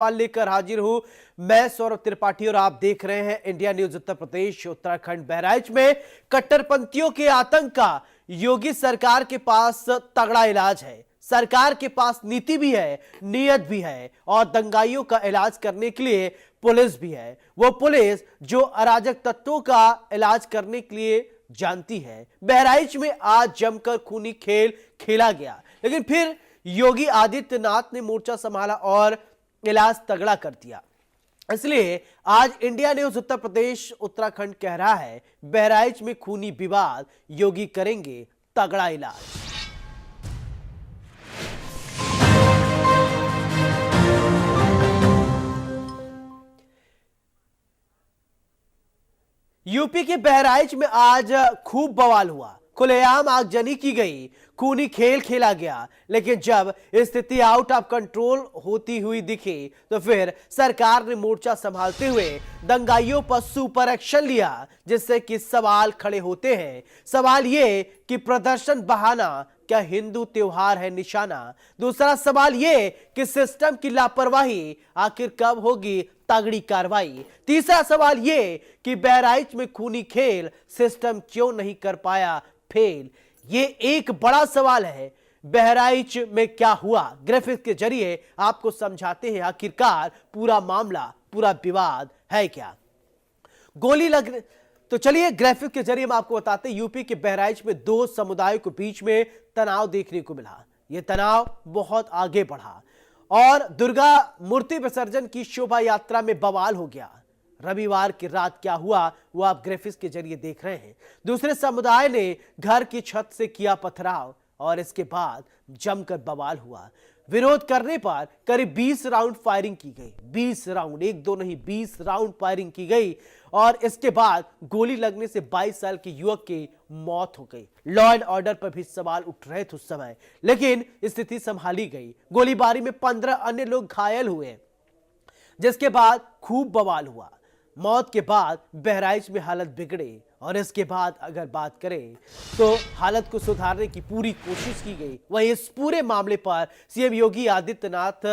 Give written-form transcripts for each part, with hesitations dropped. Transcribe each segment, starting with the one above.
सवाल लेकर हाजिर हूं मैं सौरभ त्रिपाठी और आप देख रहे हैं इंडिया न्यूज। उत्तर प्रदेश उत्तराखंड बहराइच में कट्टरपंथियों के आतंक का योगी सरकार के पास तगड़ा इलाज है। सरकार के पास नीति भी है, नीयत भी है और दंगाइयों का इलाज करने के लिए पुलिस भी है। वो पुलिस जो अराजक तत्वों का इलाज करने के लिए जानती है। बहराइच में आज जमकर खूनी खेल खेला गया, लेकिन फिर योगी आदित्यनाथ ने मोर्चा संभाला और इलाज तगड़ा कर दिया। इसलिए आज इंडिया न्यूज उत्तर प्रदेश उत्तराखंड कह रहा है, बहराइच में खूनी विवाद, योगी करेंगे तगड़ा इलाज। यूपी के बहराइच में आज खूब बवाल हुआ, खुलेआम आगजनी की गई, खूनी खेल खेला गया। लेकिन जब स्थिति आउट ऑफ कंट्रोल होती हुई दिखी तो फिर सरकार ने मोर्चा संभालते हुए दंगाइयों पर सुपर एक्शन लिया, जिससे कि सवाल खड़े होते हैं। सवाल ये कि प्रदर्शन बहाना क्या हिंदू त्योहार है निशाना। दूसरा सवाल ये कि सिस्टम की लापरवाही आखिर कब होगी तगड़ी कार्रवाई। तीसरा सवाल ये कि बहराइच में खूनी खेल सिस्टम क्यों नहीं कर पाया फेल। ये एक बड़ा सवाल है। बहराइच में क्या हुआ, ग्राफिक्स के जरिए आपको समझाते हैं आखिरकार पूरा मामला, पूरा विवाद है क्या। गोली लगने तो चलिए ग्राफिक के जरिए हम आपको बताते हैं। यूपी के बहराइच में दो समुदायों के बीच में तनाव देखने को मिला। यह तनाव बहुत आगे बढ़ा और दुर्गा मूर्ति विसर्जन की शोभा यात्रा में बवाल हो गया। रविवार की रात क्या हुआ वो आप ग्राफिक्स के जरिए देख रहे हैं। दूसरे समुदाय ने घर की छत से किया पथराव और इसके बाद जमकर बवाल हुआ। विरोध करने पर करीब 20 राउंड फायरिंग की गई। 20 राउंड, एक दो नहीं 20 राउंड फायरिंग की गई और इसके बाद गोली लगने से 22 साल के युवक की मौत हो गई। लॉ एंड ऑर्डर पर भी सवाल उठ रहे थे उस समय, लेकिन स्थिति संभाली गई। गोलीबारी में 15 अन्य लोग घायल हुए, जिसके बाद खूब बवाल हुआ। मौत के बाद बहराइच में हालत बिगड़े और इसके बाद अगर बात करें तो हालत को सुधारने की पूरी कोशिश की गई। वहीं इस पूरे मामले पर सीएम योगी आदित्यनाथ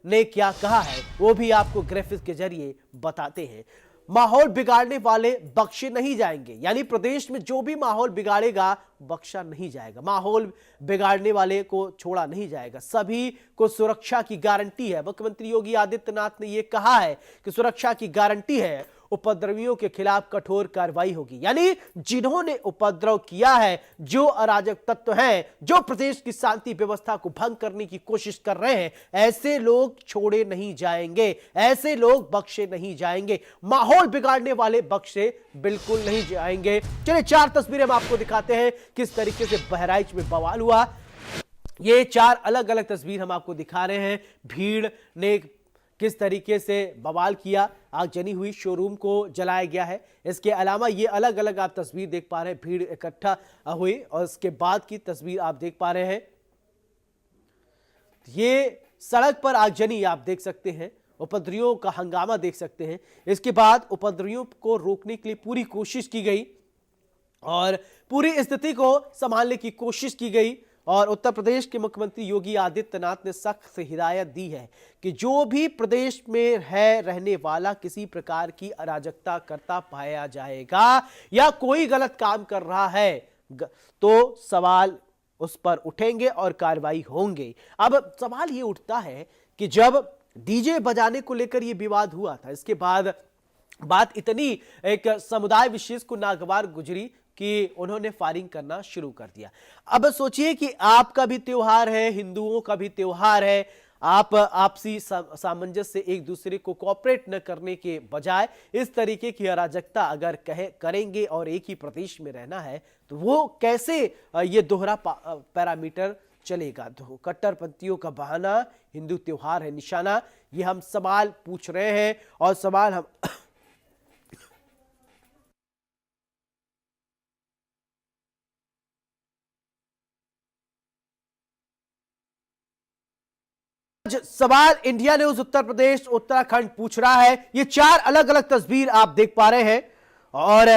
ने क्या कहा है वो भी आपको ग्राफिक्स के जरिए बताते हैं। माहौल बिगाड़ने वाले बख्शे नहीं जाएंगे, यानी प्रदेश में जो भी माहौल बिगाड़ेगा बख्शा नहीं जाएगा। माहौल बिगाड़ने वाले को छोड़ा नहीं जाएगा। सभी को सुरक्षा की गारंटी है। मुख्यमंत्री योगी आदित्यनाथ ने यह कहा है कि सुरक्षा की गारंटी है, उपद्रवियों के खिलाफ कठोर कार्रवाई होगी। यानी जिन्होंने उपद्रव किया है, जो अराजक तत्व हैं, जो प्रदेश की शांति व्यवस्था को भंग करने की कोशिश कर रहे हैं, ऐसे लोग छोड़े नहीं जाएंगे, ऐसे लोग बख्शे नहीं जाएंगे। माहौल बिगाड़ने वाले बख्शे बिल्कुल नहीं जाएंगे। चलिए 4 तस्वीरें हम आपको दिखाते हैं किस तरीके से बहराइच में बवाल हुआ। ये 4 अलग अलग तस्वीर हम आपको दिखा रहे हैं। भीड़ ने किस तरीके से बवाल किया, आगजनी हुई, शोरूम को जलाया गया है। इसके अलावा ये अलग अलग आप तस्वीर देख पा रहे हैं, भीड़ इकट्ठा हुई और इसके बाद की तस्वीर आप देख पा रहे हैं। ये सड़क पर आगजनी आप देख सकते हैं, उपद्रवियों का हंगामा देख सकते हैं। इसके बाद उपद्रवियों को रोकने के लिए पूरी कोशिश की गई और पूरी स्थिति को संभालने की कोशिश की गई और उत्तर प्रदेश के मुख्यमंत्री योगी आदित्यनाथ ने सख्त हिदायत दी है कि जो भी प्रदेश में है रहने वाला किसी प्रकार की अराजकता करता पाया जाएगा या कोई गलत काम कर रहा है तो सवाल उस पर उठेंगे और कार्रवाई होंगे। अब सवाल ये उठता है कि जब डीजे बजाने को लेकर यह विवाद हुआ था, इसके बाद बात इतनी एक समुदाय विशेष को नागवार गुजरी कि उन्होंने फायरिंग करना शुरू कर दिया। अब सोचिए कि आपका भी त्योहार है, हिंदुओं का भी त्योहार है, आप आपसी सामंजस्य से एक दूसरे को कोऑपरेट न करने के बजाय इस तरीके की अराजकता अगर करेंगे और एक ही प्रदेश में रहना है तो वो कैसे ये दोहरा पैरामीटर चलेगा। तो कट्टरपंथियों का बहाना, हिंदू त्योहार है निशाना, ये हम सवाल पूछ रहे हैं और सवाल हम सवाल इंडिया न्यूज उत्तर प्रदेश उत्तराखंड पूछ रहा है। ये 4 अलग अलग तस्वीर आप देख पा रहे हैं और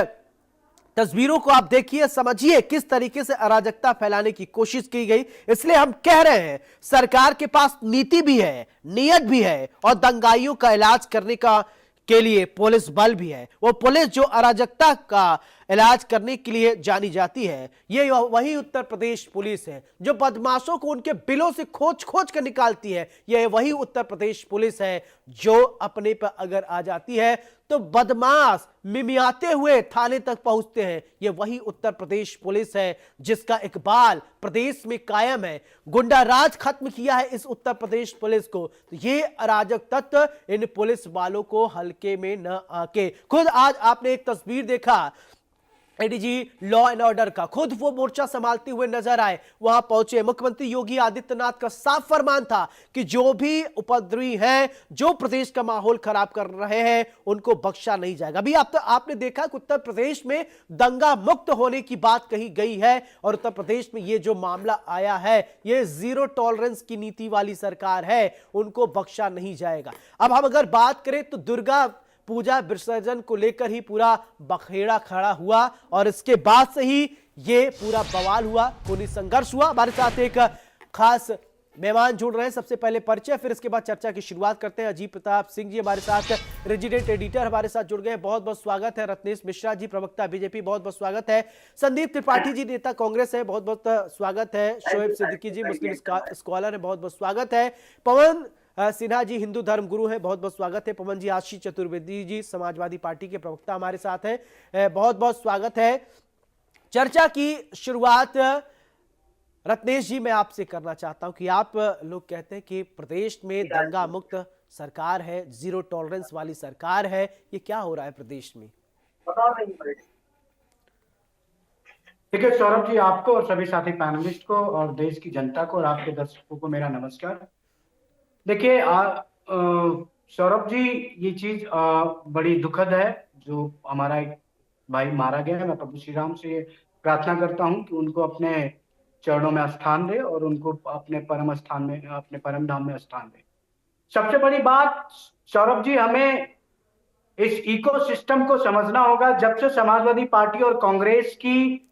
तस्वीरों को आप देखिए, समझिए किस तरीके से अराजकता फैलाने की कोशिश की गई। इसलिए हम कह रहे हैं सरकार के पास नीति भी है, नियत भी है और दंगाइयों का इलाज करने का के लिए पुलिस बल भी है। वो पुलिस जो अराजकता का इलाज करने के लिए जानी जाती है, ये वही उत्तर प्रदेश पुलिस है जो बदमाशों को उनके बिलों से खोज खोज कर निकालती है। ये वही उत्तर प्रदेश पुलिस है जो अपने पर अगर आ जाती है तो बदमाश मिमियाते हुए थाने तक पहुंचते हैं। ये वही उत्तर प्रदेश पुलिस है जिसका इकबाल प्रदेश में कायम है। गुंडा राज खत्म किया है इस उत्तर प्रदेश पुलिस को। तो ये अराजक तत्व इन पुलिस वालों को हल्के में न आके, खुद आज आपने एक तस्वीर देखा एडीजी लॉ एंड ऑर्डर का, खुद वो मोर्चा संभालते हुए नजर आए, वहां पहुंचे। मुख्यमंत्री योगी आदित्यनाथ का साफ फरमान था कि जो भी उपद्रवी हैं, जो प्रदेश का माहौल खराब कर रहे हैं, उनको बख्शा नहीं जाएगा। अभी आपने देखा कि उत्तर प्रदेश में दंगा मुक्त होने की बात कही गई है और उत्तर प्रदेश में ये जो मामला आया है, ये जीरो टॉलरेंस की नीति वाली सरकार है, उनको बख्शा नहीं जाएगा। अब हम अगर बात करें तो दुर्गा पूजा विसर्जन को लेकर ही पूरा बखेड़ा खड़ा हुआ और इसके बाद से ही ये पूरा बवाल हुआ, खूनी संघर्ष हुआ। हमारे साथ एक खास मेहमान जुड़ रहे हैं, सबसे पहले परिचय, फिर इसके बाद चर्चा की शुरुआत करते हैं। अजीत प्रताप सिंह जी हमारे साथ, रेजिडेंट एडिटर हमारे साथ जुड़ गए, बहुत बहुत स्वागत है। रत्नेश मिश्रा जी, प्रवक्ता बीजेपी, बहुत बहुत स्वागत है। संदीप त्रिपाठी जी, नेता कांग्रेस है, बहुत बहुत स्वागत है। शोएब सिद्दीकी जी, मुस्लिम स्कॉलर है, बहुत बहुत स्वागत है। पवन सिन्हा जी, हिंदू धर्म गुरु हैं, बहुत बहुत स्वागत है। पवन जी, आशीष चतुर्वेदी जी, समाजवादी पार्टी के प्रवक्ता हमारे साथ हैं, बहुत बहुत स्वागत है। चर्चा की शुरुआत रत्नेश जी मैं आपसे करना चाहता हूं कि आप लोग कहते हैं कि प्रदेश में दंगा मुक्त सरकार है, जीरो टॉलरेंस वाली सरकार है, ये क्या हो रहा है प्रदेश में? देखिए सौरभ जी, आपको और सभी साथी पैनलिस्ट को और देश की जनता को और आपके दर्शकों को मेरा नमस्कार। देखिए सौरभ जी, ये चीज बड़ी दुखद है जो हमारा एक भाई मारा गया है। मैं प्रभु श्री राम से प्रार्थना करता हूं कि उनको अपने चरणों में स्थान दे और उनको अपने परम स्थान में, अपने परम धाम में स्थान दे। सबसे बड़ी बात सौरभ जी, हमें इस इकोसिस्टम को समझना होगा। जब से समाजवादी पार्टी और कांग्रेस की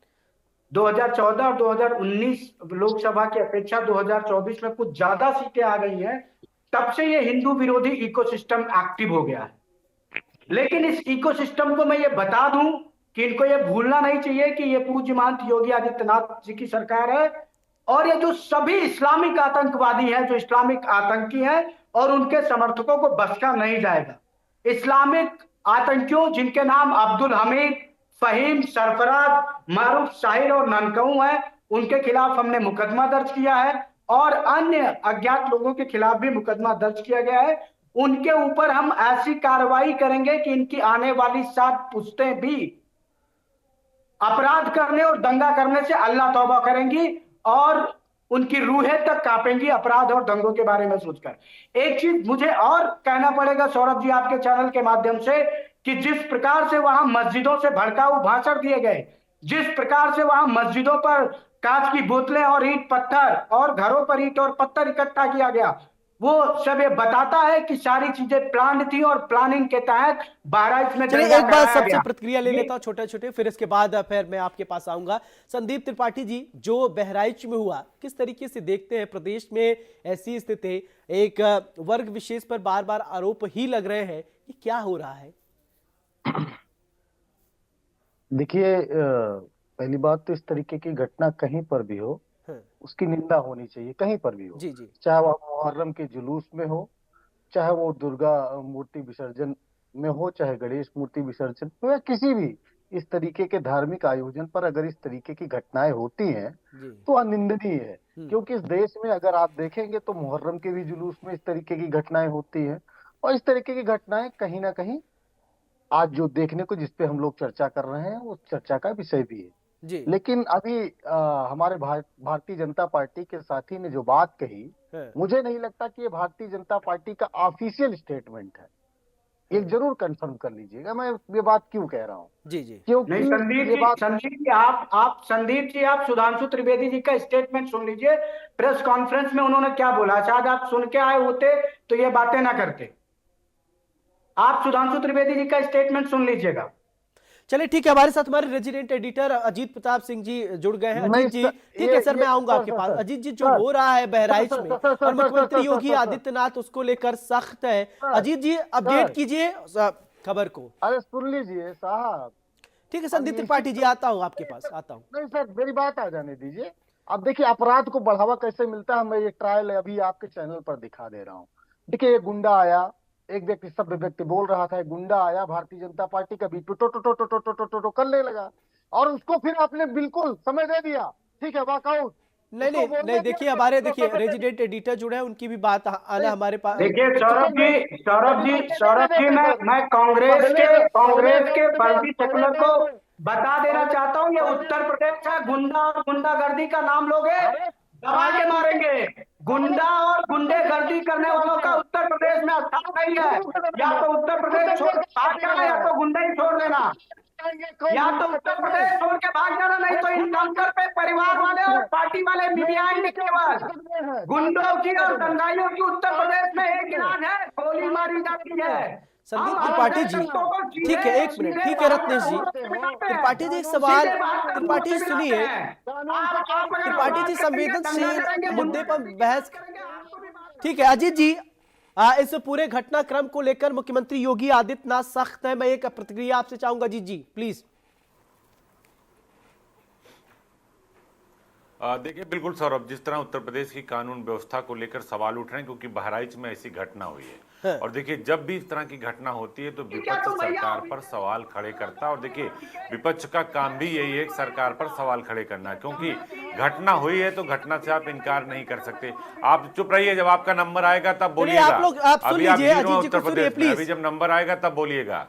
2014 और 2019 लोकसभा की अपेक्षा 2024 में कुछ ज्यादा सीटें आ गई हैं, तब से ये हिंदू विरोधी इकोसिस्टम एक्टिव हो गया है। लेकिन इस इकोसिस्टम को मैं ये बता दूं कि इनको ये भूलना नहीं चाहिए कि ये पूज्य महंत योगी आदित्यनाथ जी की सरकार है और ये जो सभी इस्लामिक आतंकवादी हैं, जो इस्लामिक आतंकी हैं और उनके समर्थकों को बख्शा नहीं जाएगा। इस्लामिक आतंकियों जिनके नाम अब्दुल हमीद, फहीम, सरफराज, मारूफ, शाहिर और ननकऊ हैं, उनके खिलाफ हमने मुकदमा दर्ज किया है और अन्य अज्ञात लोगों के खिलाफ भी मुकदमा दर्ज किया गया है। उनके ऊपर हम ऐसी कार्रवाई करेंगे कि इनकी आने वाली 7 पुश्तें भी अपराध करने और दंगा करने से अल्लाह तौबा करेंगी और उनकी रूहें तक कांपेंगी अपराध और दंगों के बारे में सोचकर। एक चीज मुझे और कहना पड़ेगा सौरभ जी आपके चैनल के माध्यम से कि जिस प्रकार से वहां मस्जिदों से भड़काऊ भाषण दिए गए, जिस प्रकार से वहां मस्जिदों पर कांच की बोतलें और ईंट पत्थर और घरों पर ईंट और पत्थर इकट्ठा किया गया, वो सब ये बताता है कि सारी चीजें प्लान थी और प्लानिंग के तहत बहराइच में चलिए एक बार सबसे प्रतिक्रिया ले लेता हूं छोटे छोटे, फिर इसके बाद फिर मैं आपके पास आऊंगा। संदीप त्रिपाठी जी, जो बहराइच में हुआ, किस तरीके से देखते हैं प्रदेश में ऐसी स्थिति, एक वर्ग विशेष पर बार बार आरोप ही लग रहे हैं, ये क्या हो रहा है? देखिए, पहली बात तो इस तरीके की घटना कहीं पर भी हो उसकी निंदा होनी चाहिए, कहीं पर भी हो। जी जी। चाहे वो मुहर्रम के जुलूस में हो, चाहे वो दुर्गा मूर्ति विसर्जन में हो, चाहे गणेश मूर्ति विसर्जन हो, या किसी भी इस तरीके के धार्मिक आयोजन पर अगर इस तरीके की घटनाएं होती हैं तो अनिंदनीय है। क्योंकि इस देश में अगर आप देखेंगे तो मुहर्रम के भी जुलूस में इस तरीके की घटनाएं होती हैं और इस तरीके की घटनाएं कहीं ना कहीं आज जो देखने को जिसपे हम लोग चर्चा कर रहे हैं वो चर्चा का विषय भी है जी। लेकिन अभी हमारे भारतीय जनता पार्टी के साथी ने जो बात कही, मुझे नहीं लगता कि ये भारतीय जनता पार्टी का ऑफिशियल स्टेटमेंट है। एक जरूर कंफर्म कर लीजिएगा मैं ये बात क्यों कह रहा हूँ। जी जी। क्योंकि संदीप जी आप सुधांशु त्रिवेदी जी का स्टेटमेंट सुन लीजिए। प्रेस कॉन्फ्रेंस में उन्होंने क्या बोला, शायद आप सुन के आए होते तो ये बातें ना करते। आप सुधांशु त्रिवेदी जी का स्टेटमेंट सुन लीजिएगा। चलिए ठीक है, हमारे साथ हमारे रेजिडेंट एडिटर अजीत प्रताप सिंह जी जुड़ गए हैं। नहीं अजीत जी सर, ठीक है सर, मैं आऊंगा सर आपके सर पास। सर अजीत जी, जो सर हो रहा है बहराइच सर में सर सर और सर मुख्यमंत्री सर योगी सर आदित्यनाथ उसको लेकर सख्त है। सर अजीत जी अपडेट सर कीजिए खबर को। अरे सुन लीजिए साहब। ठीक है, अब संदीप निश्चित त्रिपाठी जी आता हूँ आपके पास, आता हूँ। नहीं सर, मेरी बात आ जाने दीजिए। अब देखिए अपराध को बढ़ावा कैसे मिलता है, मैं ये ट्रायल अभी आपके चैनल पर दिखा दे रहा हूँ। देखिए एक गुंडा आया, एक व्यक्ति सब व्यक्ति बोल रहा था, एक गुंडा आया भारतीय जनता पार्टी का बीच पे टो टो टो टो टो टो टो टो टो करने लगा, और उसको फिर आपने बिल्कुल समय दे दिया। ठीक है, वॉकआउट नहीं उसको नहीं नहीं, बोलने दिया देखिए कि हमारे उसको देखिए समय दे रेजिडेंट एडिटर जुड़े हैं, उनकी भी बात आना दिया। हमारे पास। देखिए नहीं, सौरभ जी, मैं कांग्रेस के फर्जी सेकुलर को बता देना चाहता हूँ, ये उत्तर प्रदेश है। गुंडा और गुंडागर्दी का नाम लोगे, दबा के मारेंगे। गुंडा और गुंडेगर्दी करने वालों का उत्तर प्रदेश में स्थान नहीं है। या तो उत्तर प्रदेश छोड़ भाग जाना, या तो गुंडा ही छोड़ देना। या तो उत्तर प्रदेश छोड़ के भाग जाना, नहीं तो इनकाउंटर पे परिवार वाले और पार्टी वाले मिल आएंगे। केवल गुंडों की और दंगाइयों की उत्तर प्रदेश में एक इलाज है, गोली मारी जाती है। संदीप हम त्रिपाठी जी, जनता को ठीक है एक मिनट, ठीक है रत्नेश जी। त्रिपाठी जी एक सवाल, त्रिपाठी जी सुनिए, त्रिपाठी जी संवेदनशील मुद्दे पर बहस। ठीक है अजीत जी, इस पूरे घटनाक्रम को लेकर मुख्यमंत्री योगी आदित्यनाथ सख्त है। मैं एक प्रतिक्रिया आपसे चाहूंगा अजीत जी, प्लीज। देखिए बिल्कुल सौरभ, जिस तरह उत्तर प्रदेश की कानून व्यवस्था को लेकर सवाल उठ रहे हैं, क्योंकि बहराइच में ऐसी घटना हुई है। और देखिए जब भी इस तरह की घटना होती है तो विपक्ष सरकार पर सवाल खड़े करता है। और देखिए विपक्ष का काम भी यही है कि सरकार पर सवाल खड़े करना है, क्योंकि घटना हुई है तो घटना से आप इनकार नहीं कर सकते। आप चुप रहिए, जब आपका नंबर आएगा तब बोलिएगा। आप लोग आप सुन लीजिए, अजीत जी उत्तर को सुनिए प्रदेश में अभी प्लीज। जब नंबर आएगा तब बोलिएगा।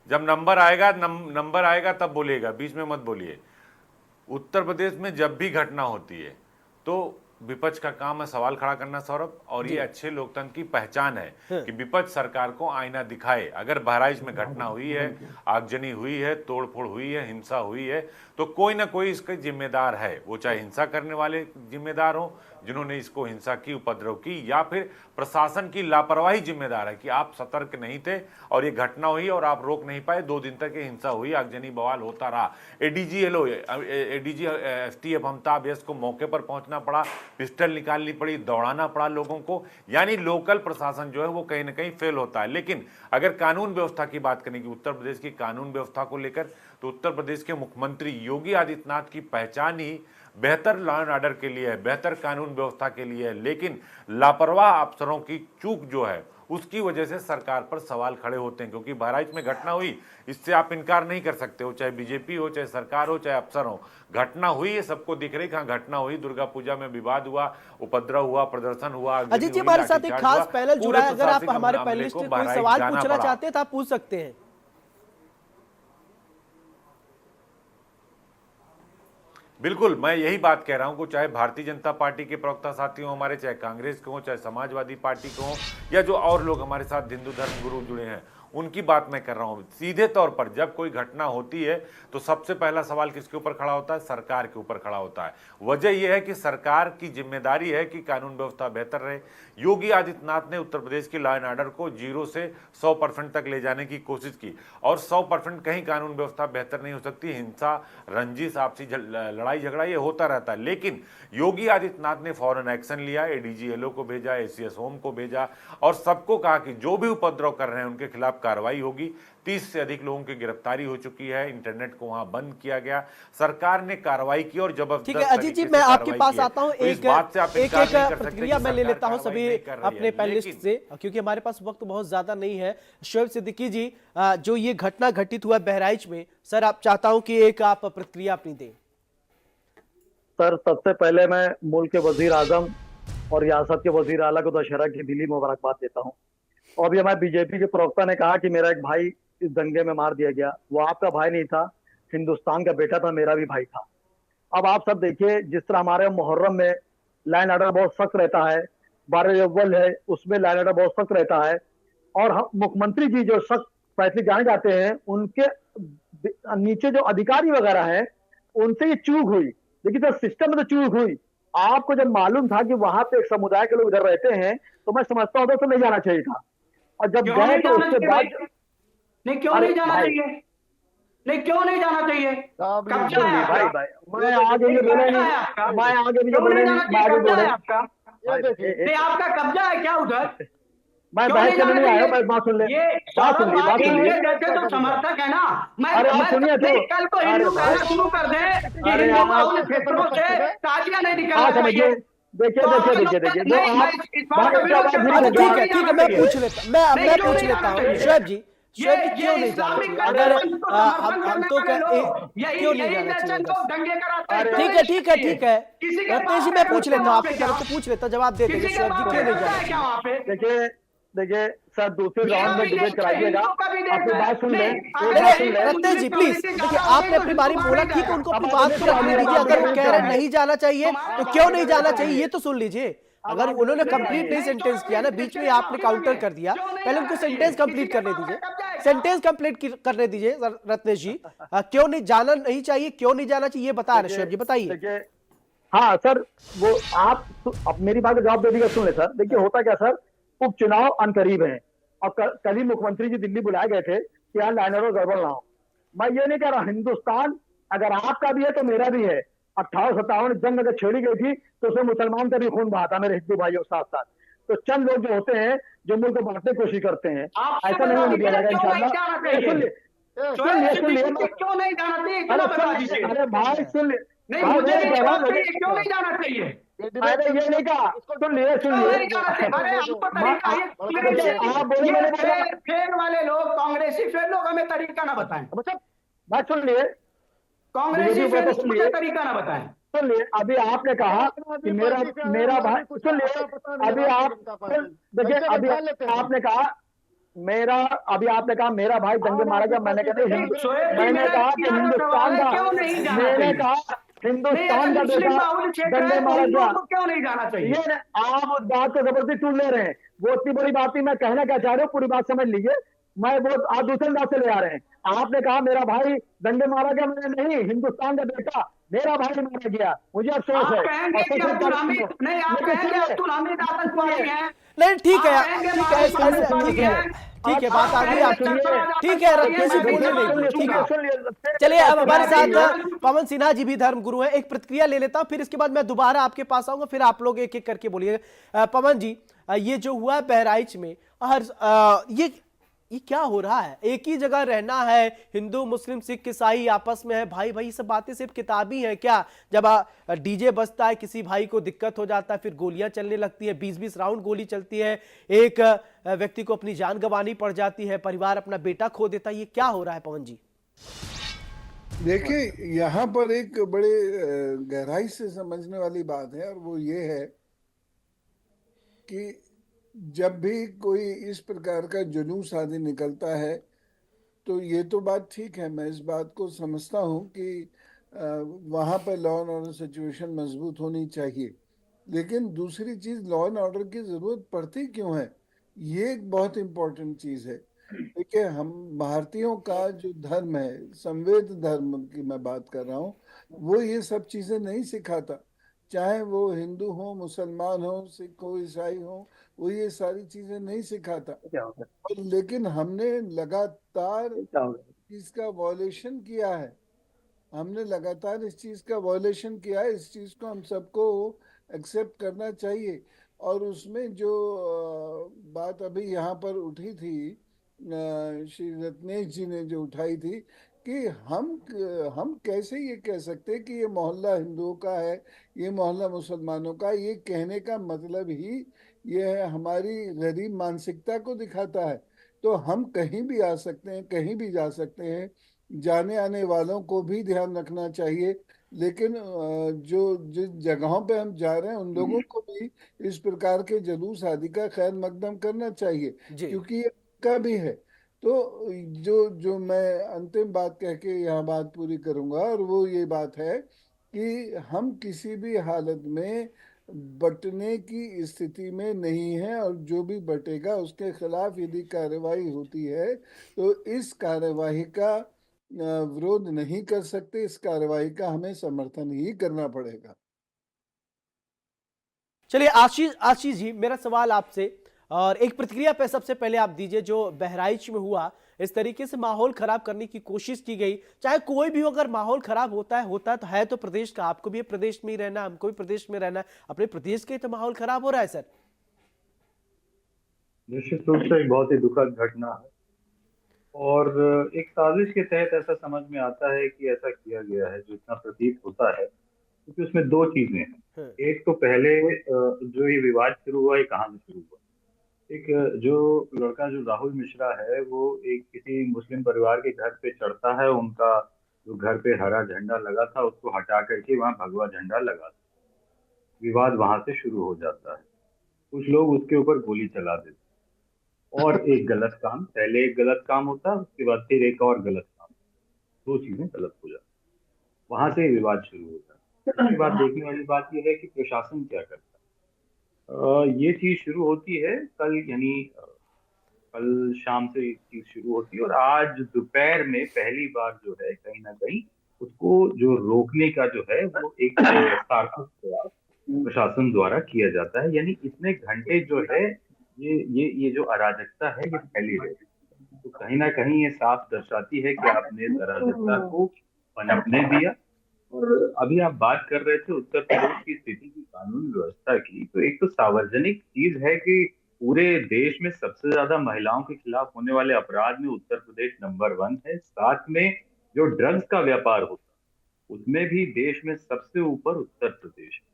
जब नंबर आएगा तब बोलिएगा, बीच में मत बोलिए। उत्तर प्रदेश में जब भी घटना होती है तो विपक्ष का काम है सवाल खड़ा करना सौरभ, और ये अच्छे लोकतंत्र की पहचान है कि विपक्ष सरकार को आईना दिखाए। अगर बहराइच में घटना हुई है, आगजनी हुई है, तोड़फोड़ हुई है, हिंसा हुई है, तो कोई ना कोई इसका जिम्मेदार है। वो चाहे हिंसा करने वाले जिम्मेदार हो जिन्होंने इसको हिंसा की, उपद्रव की, या फिर प्रशासन की लापरवाही जिम्मेदार है कि आप सतर्क नहीं थे और ये घटना हुई और आप रोक नहीं पाए। 2 दिन तक ये हिंसा हुई, आगजनी बवाल होता रहा। एडीजी एसटीएफ अमिताभ यश को मौके पर पहुंचना पड़ा, पिस्टल निकालनी पड़ी, दौड़ाना पड़ा लोगों को। यानी लोकल प्रशासन जो है वो कहीं ना कहीं फेल होता है। लेकिन अगर कानून व्यवस्था की बात करें कि उत्तर प्रदेश की कानून व्यवस्था को लेकर, तो उत्तर प्रदेश के मुख्यमंत्री योगी आदित्यनाथ की पहचान ही बेहतर लॉ एंड ऑर्डर के लिए है, बेहतर कानून व्यवस्था के लिए है। लेकिन लापरवाह अफसरों की चूक जो है उसकी वजह से सरकार पर सवाल खड़े होते हैं, क्योंकि बहराइच में घटना हुई, इससे आप इनकार नहीं कर सकते हो, चाहे बीजेपी हो, चाहे सरकार हो, चाहे अफसर हो। घटना हुई है, सबको दिख रही कहाँ घटना हुई। दुर्गा पूजा में विवाद हुआ, उपद्रव हुआ, प्रदर्शन हुआ। अजीत जी हमारे साथ एक खास पैनल जुड़ा है, अगर आप हमारे पैनलिस्ट से कोई सवाल पूछना चाहते हैं तो आप पूछ सकते हैं। बिल्कुल, मैं यही बात कह रहा हूं कि चाहे भारतीय जनता पार्टी के प्रवक्ता साथी हो हमारे, चाहे कांग्रेस के हो, चाहे समाजवादी पार्टी के हो, या जो और लोग हमारे साथ हिंदू धर्म गुरु जुड़े हैं, उनकी बात मैं कर रहा हूं। सीधे तौर पर जब कोई घटना होती है तो सबसे पहला सवाल किसके ऊपर खड़ा होता है? सरकार के ऊपर खड़ा होता है। वजह यह है कि सरकार की जिम्मेदारी है कि कानून व्यवस्था बेहतर रहे। योगी आदित्यनाथ ने उत्तर प्रदेश की लॉ एंड ऑर्डर को 0 से 100% तक ले जाने की कोशिश की, और 100% कहीं कानून व्यवस्था बेहतर नहीं हो सकती। हिंसा, रंजिश, आपसी लड़ाई झगड़ा ये होता रहता है। लेकिन योगी आदित्यनाथ ने फौरन एक्शन लिया, एडीजी एलओ को भेजा, एसीएस होम को भेजा, और सबको कहा कि जो भी उपद्रव कर रहे हैं उनके खिलाफ कार्रवाई होगी। 30 से अधिक लोगों की गिरफ्तारी हो चुकी है, इंटरनेट को वहां बंद किया गया, सरकार ने कार्रवाई की और जबरदस्त। ठीक है अजीत जी, मैं आपके पास आता हूं, एक प्रतिक्रिया मैं ले लेता हूं सभी अपने पैनलिस्ट से, क्योंकि हमारे पास वक्त बहुत ज्यादा नहीं है। शोएब सिद्दीकी जी, जो ये घटना घटित हुआ बहराइच में, सर आप चाहता हूं कि एक आप प्रतिक्रिया अपनी दें। सर सबसे पहले मैं मुल्क के वजीर आजम और रियासत के वजीर आला को दशहरा की दिली मुबारकबाद देता हूं। और अभी हमारे बीजेपी के प्रवक्ता ने कहा कि मेरा एक भाई इस दंगे में मार दिया गया, वो आपका भाई नहीं था, हिंदुस्तान का बेटा था, मेरा भी भाई था। अब आप सब देखिए, जिस तरह हमारे मुहर्रम में लाइन ऑर्डर बहुत सख्त रहता है, 12 अव्वल है उसमें लाइन ऑर्डर बहुत सख्त रहता है, और हम मुख्यमंत्री जी जो सख्त फैसले जाने जाते हैं, उनके नीचे जो अधिकारी वगैरह हैं उनसे ये चूक हुई। लेकिन जब सिस्टम में तो चूक हुई, आपको जब मालूम था कि वहां पे एक समुदाय के लोग इधर रहते हैं, तो मैं समझता हूँ तो नहीं जाना चाहिए था। और जब गए तो उसके बाद नहीं, क्यों नहीं जाना चाहिए? नहीं, क्यों नहीं जाना चाहिए? साहब ये कब्जा है भाई आपका, भाई मैं आगे ये बोला कब्जा नहीं, है आपका, मैं आगे ये क्यों बोला नहीं नहीं, जाना मैं चाहिए? आगे कब्जा बोला है आपका, ये देखिए नहीं आपका कब्जा है क्या उधर? मैं क्यों बहस नहीं करने जाना नहीं आया, चाहिए? बस बात सुन ले, ये बात सुन सौरभ ली, बात भाई सुन ली। इनके जैसे जो समर्थक है ना, अरे आप सुनिए तो, नहीं, कल को अरे हिंदू भाई, कहना शुरू कर दे कि अरे हिंदू आप बाहुल्य क्षेत्रों से ताजिया नहीं निकलना हाँ समझिए, चाहिए, देखिए तो देखिए आपका देखिए लोग देखिए जो नहीं, मैं आप इस बात भाई का इसका विरोध आवाज करता धीरे हूँ, से क्यों बोलो। नहीं ठीक है जाना मैं चाहिए? पूछ लेता नहीं, मैं क्यों पूछ नहीं लेता जाना हूँ चाहिए? शोएब जी, ये क्यों नहीं जाना इस्लामिक चाहिए? अगर गठबंधन को हम समर्थन तो करने वाले लोग, यही क्यों नहीं यही जाना चाहिए नेशन उधर को से? दंगे कराते हैं, अरे क्यों नहीं जाना ठीक चाहिए? है किसी के रत्नेश पास जी मैं है पूछ कब्जा लेता हूँ, वहाँ आपकी पे क्या? तरफ से पूछ लेता हूँ, जवाब दे देंगे किसी के शोएब जी, पास क्यों है नहीं कब्जा जाना है क्या चाहिए? वहाँ पे? देखिए देखिए सर, दूसरे मेरा राउंड में भी डिबेट देश है, कराइएगा, हिंदुओं का भी देश अपनी है। बात सुन ले, नहीं, एक अगर बात यहीं सुन पे ले। रत्नेश जी मुस्लिम प्लीज कम्युनिटी देखिए, ज्यादा हो आपने गई तो अपनी हिंदू बारी वहां बोला, नहीं ठीक है, जाएगा। उनको अब अपनी आप बात मुझे को सुनिए, रखने आप दीजिए। आगे अगर वो बढ़ना कह रहे चाहें, नहीं जाना चाहिए तो तुम्हारा क्यों आगे नहीं बढ़ना जाना चाहिए, चाहेंगे, ये तो सुन लीजिए। आप अगर आगे उन्होंने बढ़ना कंप्लीट नहीं चाहेंगे। सेंटेंस किया ना, बीच में आपने काउंटर कर दिया, क्यों नहीं पहले जाना उनको चाहिए? सेंटेंस किसी कंप्लीट के करने पास है दीजिए, कब्जा है क्या? सेंटेंस कंप्लीट करने दीजिए रत्नेश जी। क्यों नहीं जाना नहीं चाहिए, क्यों नहीं जाना चाहिए, ये बता रहे देखिए शोएब जी, बताइए। देखिए हाँ सर, वो आप अब मेरी बात का जवाब दे दीजिएगा, सुन ले सर। देखिए हाँ। होता क्या सर, उपचुनाव अनकरीब है, और कल ही मुख्यमंत्री जी दिल्ली बुलाए गए थे कि यहाँ लाइनर और गड़बड़ ना हो। मैं ये नहीं कह रहा, हिंदुस्तान अगर आपका भी है तो मेरा भी है। 58-57 जंग अगर छेड़ी गई थी तो उसमें मुसलमान का भी खून बहा था, मेरे हिंदू भाइयों के साथ साथ। तो चंद लोग जो होते हैं जो मुल्क को बांटने की कोशिश करते हैं, आपसे ऐसा नहीं बता होने दिया दीजिए जाएगा क्यों नहीं इंशाल्लाह। जाना सुन चाहिए? लिए, सुन शोएब लिए, सुन लिए, सिद्दीकी क्यों नहीं जाना चाहिए, इतना अरे बता सुन, दीजिए। अरे भाई सुन लिए, नहीं, भाई मुझे मैं भी कह रहा जवाब हूँ, चाहिए, क्यों नहीं जाना चाहिए? अरे ये नहीं कहा, सुन लिए, सुन क्यों लिए, नहीं जाना चाहिए? अरे हमको तरीका ये देखिए आप बोले, मैंने बोला फेर वाले लोग, कांग्रेसी फेर लोग हमें तरीका ना बताएं, मतलब बात सुन लिए, कांग्रेसी बीजेपी फेर को सुन मुझे लिए, तरीका ना बताएं। सुन लिए। अभी आपने कहा कि मेरा भाई, सुन लिए, अभी आप देखिए, अभी आपने कहा मेरा, अभी आपने कहा मेरा भाई दंगे मारा गया, मैंने कहा नहीं, शोएब जी, मैंने मेरा कहा कि सीधा सा सवाल हिंदुस्तान है, का, क्यों नहीं जाना मैंने चाहिए? कहा नहीं, हिंदुस्तान अगर का मुस्लिम बेटा बाहुल्य क्षेत्र दंगे है तो मारा हिंदुओं गया। को क्यों नहीं जाना चाहिए? ये आप उस बात को जबरदस्ती टूट ले रहे हैं, वो इतनी बड़ी बात नहीं, मैं कहना क्या चाह रहा हूँ पूरी बात समझ लीजिए। मैं वो आप दूसरे अंदाज से ले आ रहे हैं। आपने कहा मेरा भाई दंगे मारा गया, मैंने नहीं, हिंदुस्तान का बेटा मेरा भाई मारा गया, मुझे अफसोस आप है। कहेंगे कि अब्दुल हमीद, नहीं, आप लेकिन कहेंगे सुनिए, अब्दुल हमीद आतंकवादी हैं, नहीं ठीक है, आप कहेंगे ठीक है, मारूफ ऐसे आतंकवादी ठीक है, हैं, ठीक है, आप बात आ गई कहेंगे, आपकी। सुनिए, ठीक है रत्नेश जी, मैं भी बोलने जवाब नहीं दीजिए, ठीक है। पूछूंगा। चलिए अब हमारे मैं भी साथ जवाब पवन सिन्हा जी भी धर्मगुरु हैं, एक प्रतिक्रिया ले लेता हूं, फिर इसके बाद मैं दोबारा आपके पास आऊंगा, फिर आप लोग एक एक करके बोलिएगा। पवन जी, ये जो हुआ बहराइच में, हर ये क्या हो रहा है? एक ही जगह रहना है, हिंदू मुस्लिम सिख ईसाई आपस में है, भाई भाई, सब बातें सिर्फ किताबी हैं क्या? जब डीजे बजता है, किसी भाई को दिक्कत हो जाता है, फिर गोलियां चलने लगती है, 20-20 राउंड गोली चलती है, एक व्यक्ति को अपनी जान गंवानी पड़ जाती है, परिवार अपना बेटा खो देता है, ये क्या हो रहा है पवन जी? देखिए, यहाँ पर एक बड़े गहराई से समझने वाली बात है, और वो ये है कि जब भी कोई इस प्रकार का जुलूस आदि निकलता है, तो ये तो बात ठीक है, मैं इस बात को समझता हूँ कि वहाँ पर लॉ एंड ऑर्डर सिचुएशन मजबूत होनी चाहिए। लेकिन दूसरी चीज, लॉ एंड ऑर्डर की जरूरत पड़ती क्यों है, ये एक बहुत इंपॉर्टेंट चीज है। देखिए, हम भारतीयों का जो धर्म है, संवेद धर्म की मैं बात कर रहा हूँ, वो ये सब चीजें नहीं सिखाता। चाहे वो हिंदू हो, मुसलमान हो, सिख हो, ईसाई हो, वो ये सारी चीजें नहीं सिखाता। और लेकिन हमने लगातार इसका वॉयलेशन किया है, हमने लगातार इस चीज का वॉयलेशन किया है। इस चीज को हम सबको एक्सेप्ट करना चाहिए। और उसमें जो बात अभी यहाँ पर उठी थी, श्री रत्नेश जी ने जो उठाई थी, कि हम कैसे ये कह सकते हैं कि ये मोहल्ला हिंदुओं का है, ये मोहल्ला मुसलमानों का। ये कहने का मतलब ही ये है, हमारी गरीब मानसिकता को दिखाता है। तो हम कहीं भी आ सकते हैं, कहीं भी जा सकते हैं, जाने आने वालों को भी ध्यान रखना चाहिए। लेकिन जो जिस जगहों पे हम जा रहे हैं, उन लोगों को भी इस प्रकार के जुलूस आदि का खैर मकदम करना चाहिए, जी। क्योंकि ये उनका भी है। तो जो जो मैं अंतिम बात कह के यहाँ बात पूरी करूंगा, और वो ये बात है कि हम किसी भी हालत में बंटने की स्थिति में नहीं है, और जो भी बटेगा उसके खिलाफ यदि कार्रवाई होती है तो इस कार्रवाई का विरोध नहीं कर सकते, इस कार्रवाई का हमें समर्थन ही करना पड़ेगा। चलिए आशीष जी, मेरा सवाल आपसे, और एक प्रतिक्रिया पे सबसे पहले आप दीजिए, जो बहराइच में हुआ, इस तरीके से माहौल खराब करने की कोशिश की गई। चाहे कोई भी हो, अगर माहौल खराब होता है तो प्रदेश का, आपको भी प्रदेश में ही रहना, हमको भी प्रदेश में रहना, अपने प्रदेश के तो माहौल खराब हो रहा है सर। निश्चित रूप से एक बहुत ही दुखद घटना है और एक साजिश के तहत ऐसा समझ में आता है कि ऐसा किया गया है, जो इतना प्रतीत होता है, क्योंकि उसमें दो चीजें हैं। एक तो पहले जो ये विवाद शुरू हुआ, ये कहाँ से शुरू हुआ। एक जो लड़का, जो राहुल मिश्रा है, वो एक किसी मुस्लिम परिवार के घर पे चढ़ता है, उनका जो घर पे हरा झंडा लगा था उसको हटा करके वहाँ भगवा झंडा लगा, विवाद वहां से शुरू हो जाता है। कुछ लोग उसके ऊपर गोली चला देते, और एक गलत काम, पहले एक गलत काम होता है, उसके बाद फिर एक और गलत काम, दो चीजें गलत हो जाती, वहां से विवाद शुरू होता है। उसके बाद देखने वाली बात यह है कि प्रशासन क्या करता है। ये चीज शुरू होती है कल, यानी कल शाम से ये चीज शुरू होती है, और आज दोपहर में पहली बार जो है कहीं ना कहीं उसको जो रोकने का जो है वो एक सार्थक प्रयास प्रशासन द्वारा किया जाता है। यानी इतने घंटे जो है ये जो अराजकता है ये फैली रही, तो कहीं ना कहीं ये साफ दर्शाती है कि आपने इस अराजकता को पनपने दिया। और अभी आप बात कर रहे थे उत्तर प्रदेश की स्थिति की, कानून व्यवस्था की, तो एक तो सार्वजनिक चीज है कि पूरे देश में सबसे ज्यादा महिलाओं के खिलाफ होने वाले अपराध में उत्तर प्रदेश नंबर 1 है। साथ में जो ड्रग्स का व्यापार होता है उसमें भी देश में सबसे ऊपर उत्तर प्रदेश है।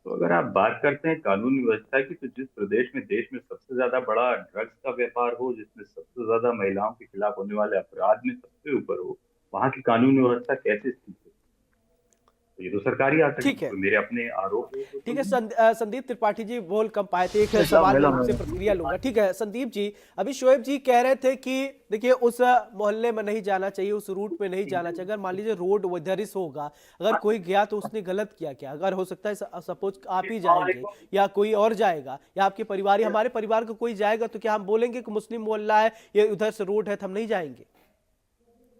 तो अगर आप बात करते हैं कानून व्यवस्था की, तो जिस प्रदेश में देश में सबसे ज्यादा बड़ा ड्रग्स का व्यापार हो, जिसमें सबसे ज्यादा महिलाओं के खिलाफ होने वाले अपराध में सबसे ऊपर हो, वहां की कानून व्यवस्था कैसे स्थित है? तो ये तो सरकारी आंकड़े, ठीक है, तो मेरे अपने आरोप है। ठीक है। संदीप त्रिपाठी जी बोल कम पाए थे, एक सवाल में आपसे प्रतिक्रिया लूंगा। ठीक है संदीप जी, अभी शोएब जी कह रहे थे कि देखिए उस मोहल्ले में नहीं जाना चाहिए, उस रूट में नहीं जाना चाहिए। अगर मान लीजिए रोड इधर ही होगा, अगर कोई गया तो उसने गलत किया क्या? अगर हो सकता है सपोज आप ही जाएंगे या कोई और जाएगा, या आपके परिवार या हमारे परिवार का कोई जाएगा, तो क्या हम बोलेंगे कि मुस्लिम मोहल्ला है, ये उधर से रोड है तो हम नहीं जाएंगे?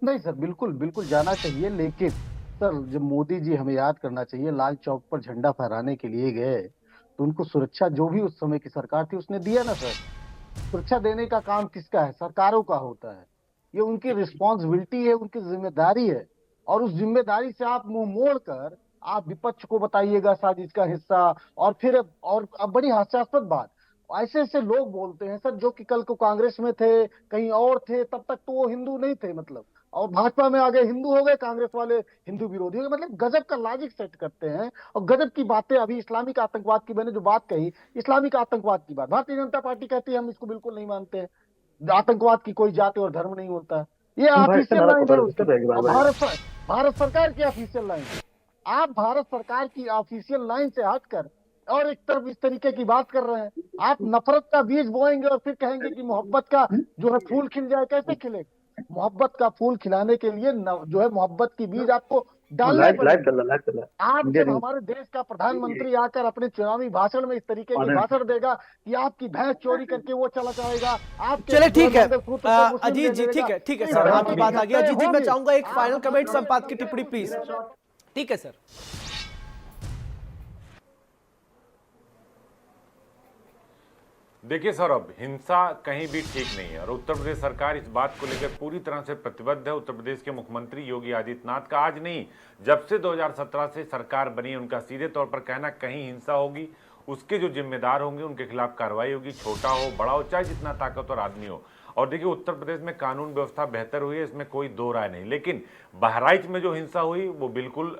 नहीं सर, बिल्कुल बिल्कुल जाना चाहिए, लेकिन सर जब मोदी जी, हमें याद करना चाहिए, लाल चौक पर झंडा फहराने के लिए गए तो उनको सुरक्षा जो भी उस समय की सरकार थी उसने दिया ना सर। सुरक्षा देने का काम किसका है? सरकारों का होता है। ये उनकी रिस्पॉन्सिबिलिटी है, उनकी जिम्मेदारी है, और उस जिम्मेदारी से आप मुंह मोड़ कर आप विपक्ष को बताइएगा साजिश का हिस्सा। और फिर और अब बड़ी हास्यास्पद बात, ऐसे ऐसे लोग बोलते हैं सर जो कि कल को कांग्रेस में थे, कहीं और थे, तब तक तो वो हिंदू नहीं थे मतलब, और भाजपा में आ गए हिंदू हो गए, कांग्रेस वाले हिंदू विरोधी हो गए। मतलब गजब का लॉजिक सेट करते हैं और गजब की बातें। अभी इस्लामिक आतंकवाद की मैंने जो बात कही, इस्लामिक आतंकवाद की बात भारतीय जनता पार्टी कहती है हम इसको बिल्कुल नहीं मानते हैं। आतंकवाद की कोई जाति और धर्म नहीं होता है, ये ऑफिशियल लाइन है उसकी। और भारत सरकार की ऑफिशियल लाइन है। आप भारत सरकार की ऑफिशियल लाइन से हटकर और एक तरफ इस तरीके की बात कर रहे हैं। आप नफरत का बीज बोएंगे और फिर कहेंगे कि मोहब्बत का जो है फूल खिल जाए। कैसे खिलेगा? मोहब्बत का फूल खिलाने के लिए जो है मोहब्बत की बीज आपको डालने पड़ेंगे। आप जब हमारे देश का प्रधानमंत्री आकर अपने चुनावी भाषण में इस तरीके के भाषण देगा कि आपकी भैंस चोरी करके वो चला जाएगा, आपके चले ठीक है अजीत जी, ठीक है सर, आपकी बात आ गई। अजीत जी मैं चाहूंगा एक फाइनल कमेंट, संपादक की टिप्पणी प्लीज। ठीक है सर। देखिए सौरभ, हिंसा कहीं भी ठीक नहीं है और उत्तर प्रदेश सरकार इस बात को लेकर पूरी तरह से प्रतिबद्ध है। उत्तर प्रदेश के मुख्यमंत्री योगी आदित्यनाथ का आज नहीं, जब से 2017 से सरकार बनी, उनका सीधे तौर पर कहना कहीं हिंसा होगी उसके जो जिम्मेदार होंगे उनके खिलाफ कार्रवाई होगी, छोटा हो बड़ा हो, चाहे जितना ताकतवर आदमी हो। और देखिए उत्तर प्रदेश में कानून व्यवस्था बेहतर हुई है, इसमें कोई दो राय नहीं। लेकिन बहराइच में जो हिंसा हुई वो बिल्कुल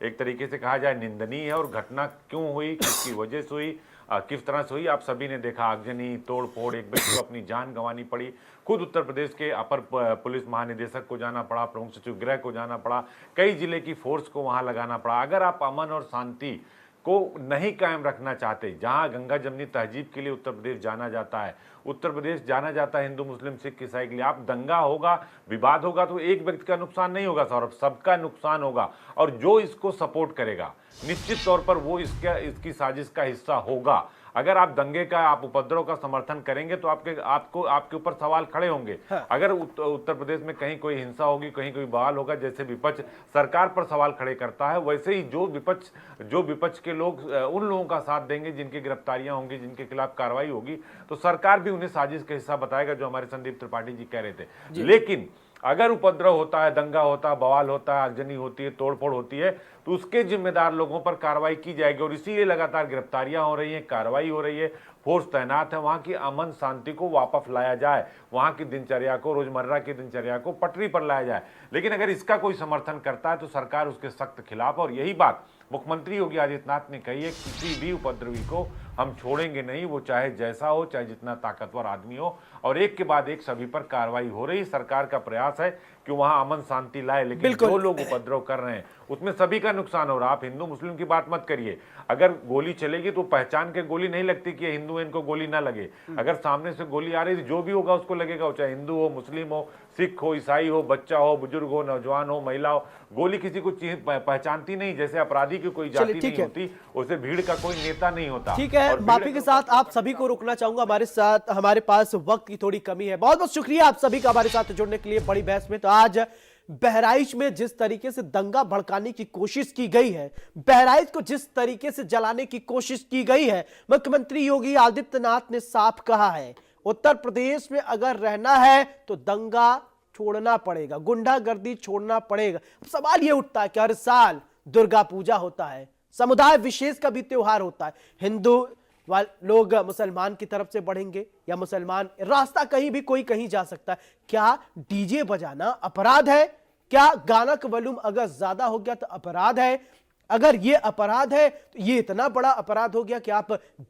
एक तरीके से कहा जाए निंदनीय है। और घटना क्यों हुई, किसकी वजह से हुई, किस तरह से हुई, आप सभी ने देखा। आगजनी, तोड़ फोड़, एक व्यक्ति को अपनी जान गंवानी पड़ी। खुद उत्तर प्रदेश के अपर पुलिस महानिदेशक को जाना पड़ा, प्रमुख सचिव गृह को जाना पड़ा, कई जिले की फोर्स को वहां लगाना पड़ा। अगर आप अमन और शांति को नहीं कायम रखना चाहते, जहां गंगा जमनी तहजीब के लिए उत्तर प्रदेश जाना जाता है, उत्तर प्रदेश जाना जाता है हिंदू मुस्लिम सिख ईसाई के लिए, आप दंगा होगा, विवाद होगा तो एक व्यक्ति का नुकसान नहीं होगा सौरभ, सबका नुकसान होगा। और जो इसको सपोर्ट करेगा निश्चित तौर पर वो इसकी साजिश का हिस्सा होगा। अगर आप दंगे का, आप उपद्रव का समर्थन करेंगे तो आपके ऊपर सवाल खड़े होंगे। अगर उत्तर प्रदेश में कहीं कोई हिंसा होगी, कहीं कोई बवाल होगा, जैसे विपक्ष सरकार पर सवाल खड़े करता है, वैसे ही जो विपक्ष के लोग उन लोगों का साथ देंगे जिनकी गिरफ्तारियां होंगी, जिनके खिलाफ कार्रवाई होगी, तो सरकार भी उन्हें साजिश का हिस्सा बताएगा, जो हमारे संदीप त्रिपाठी जी कह रहे थे। लेकिन अगर उपद्रव होता है, दंगा होता है, बवाल होता है, आगजनी होती है, तोड़फोड़ होती है, तो उसके जिम्मेदार लोगों पर कार्रवाई की जाएगी। और इसीलिए लगातार गिरफ्तारियां हो रही हैं, कार्रवाई हो रही है, फोर्स तैनात है, वहां की अमन शांति को वापस लाया जाए, वहां की दिनचर्या को, रोजमर्रा की दिनचर्या को पटरी पर लाया जाए। लेकिन अगर इसका कोई समर्थन करता है तो सरकार उसके सख्त खिलाफ। और यही बात मुख्यमंत्री योगी आदित्यनाथ ने कही है, किसी भी उपद्रवी को हम छोड़ेंगे नहीं, वो चाहे जैसा हो, चाहे जितना ताकतवर आदमी हो। और एक के बाद एक सभी पर कार्रवाई हो रही। सरकार का प्रयास है कि वहां अमन शांति लाए, लेकिन जो लोग उपद्रव कर रहे हैं उसमें सभी का नुकसान हो रहा है। आप हिंदू मुस्लिम की बात मत करिए, अगर गोली चलेगी तो पहचान के गोली नहीं लगती कि हिंदू है, इनको गोली ना लगे। अगर सामने से गोली आ रही है, जो भी होगा उसको लगेगा, चाहे हिंदू हो, मुस्लिम हो, सिख हो, ईसाई हो, बच्चा हो, बुजुर्ग हो, नौजवान हो, महिला हो। गोली किसी को पहचानती नहीं, जैसे अपराधी की कोई जाति नहीं होती, उसे भीड़ का कोई नेता नहीं होता। ठीक है, माफी के साथ आप सभी को रुकना चाहूंगा, हमारे पास वक्त की थोड़ी कमी है। बहुत बहुत शुक्रिया आप सभी का हमारे साथ जुड़ने के लिए बड़ी बहस में। तो आज बहराइच में जिस तरीके से दंगा भड़काने की कोशिश की गई है, बहराइच को जिस तरीके से जलाने की कोशिश की गई है, मुख्यमंत्री योगी आदित्यनाथ ने साफ कहा है, उत्तर प्रदेश में अगर रहना है तो दंगा छोड़ना पड़ेगा, गुंडागर्दी छोड़ना पड़ेगा। सवाल यह उठता है कि हर साल दुर्गा पूजा होता है, समुदाय विशेष का भी त्योहार होता है, हिंदू लोग मुसलमान की तरफ से बढ़ेंगे या मुसलमान, रास्ता कहीं भी कोई कहीं जा सकता है। क्या डीजे बजाना अपराध है? क्या गाना का वॉल्यूम अगर ज्यादा हो गया तो अपराध है? अगर ये अपराध है तो ये इतना बड़ा अपराध हो गया कि आप